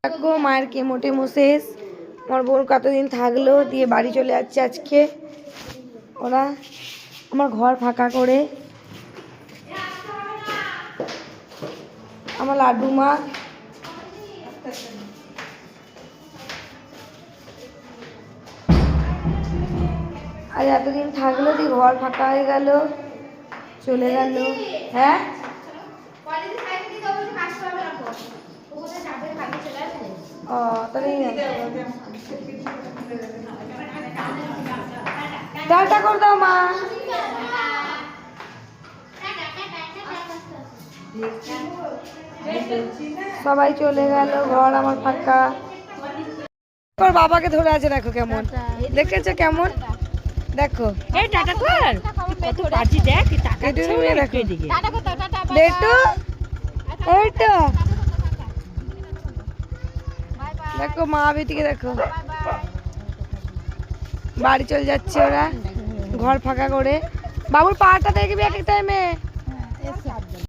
দেখো মায়ের কেমো টেমো শেষ। আমার বোন কতদিন থাকলো, দিয়ে বাড়ি চলে যাচ্ছে আজকে ওরা। আমার ঘর ফাঁকা করে আমার লাড্ডু মা আর এতদিন থাকলো, দিয়ে ঘর ফাঁকা হয়ে গেল, চলে গেল। হ্যাঁ ও তাহলে টাটা করে দাও মা। সবাই চলে গেল, ঘর আমার ফাঁকা। বাবাকে ধরে আছে, দেখো কেমন, দেখেছো কেমন, দেখো দেখো মা বেটিকে দেখো, বাড়ি চলে যাচ্ছে ওরা ঘর ফাঁকা করে। বাবুর পাটা দেখবি এক টাইমে।